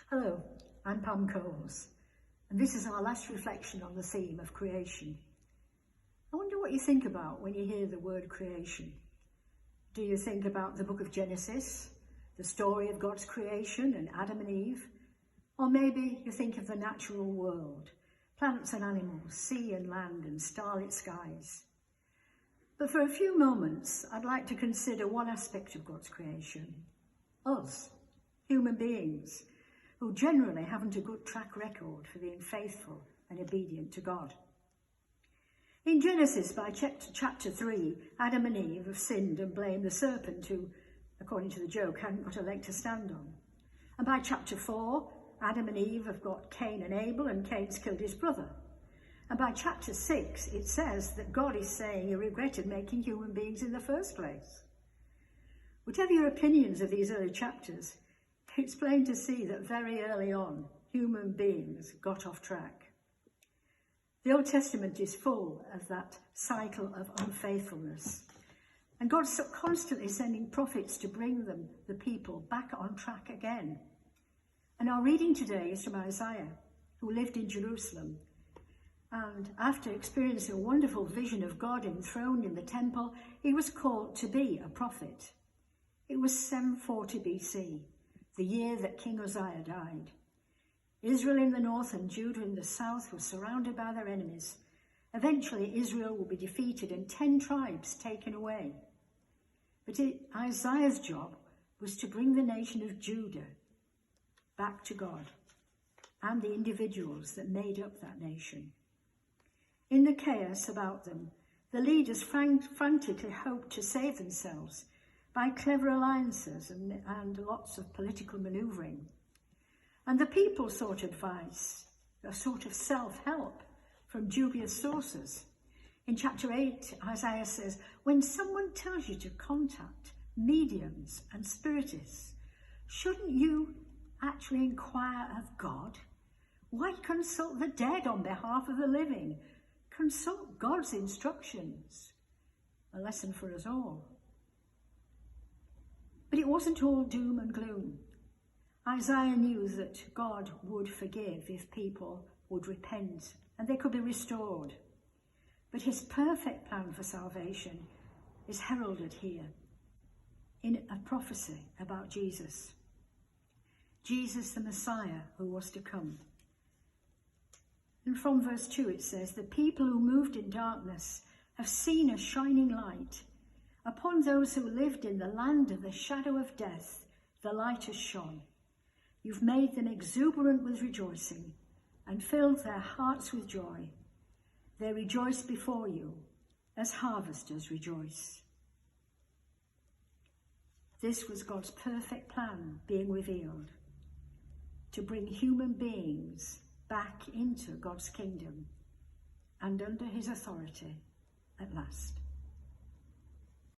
Hello, I'm Pam Coles, and this is our last reflection on the theme of creation. I wonder what you think about when you hear the word creation. Do you think about the book of Genesis, the story of God's creation and Adam and Eve? Or maybe you think of the natural world, plants and animals, sea and land and starlit skies. But for a few moments, I'd like to consider one aspect of God's creation: us, human beings, who generally haven't a good track record for being faithful and obedient to God. In Genesis, by chapter 3, Adam and Eve have sinned and blamed the serpent who, according to the joke, hadn't got a leg to stand on. And by chapter 4, Adam and Eve have got Cain and Abel, and Cain's killed his brother. And by chapter 6, it says that God is saying he regretted making human beings in the first place. Whatever your opinions of these early chapters, it's plain to see that very early on, human beings got off track. The Old Testament is full of that cycle of unfaithfulness. And God's constantly sending prophets to bring the people, back on track again. And our reading today is from Isaiah, who lived in Jerusalem. And after experiencing a wonderful vision of God enthroned in the temple, he was called to be a prophet. It was 740 BC. The year that King Uzziah died. Israel in the north and Judah in the south were surrounded by their enemies. Eventually, Israel will be defeated and 10 tribes taken away. But Isaiah's job was to bring the nation of Judah back to God and the individuals that made up that nation. In the chaos about them, the leaders frantically hoped to save themselves by clever alliances and lots of political manoeuvring. And the people sought advice, a sort of self-help from dubious sources. In chapter 8, Isaiah says, when someone tells you to contact mediums and spiritists, shouldn't you actually inquire of God? Why consult the dead on behalf of the living? Consult God's instructions. A lesson for us all. But it wasn't all doom and gloom. Isaiah knew that God would forgive if people would repent and they could be restored. But his perfect plan for salvation is heralded here in a prophecy about Jesus. Jesus, the Messiah who was to come. And from verse 2 it says, the people who moved in darkness have seen a shining light. Upon those who lived in the land of the shadow of death, the light has shone. You've made them exuberant with rejoicing and filled their hearts with joy. They rejoice before you as harvesters rejoice. This was God's perfect plan being revealed, to bring human beings back into God's kingdom and under his authority at last.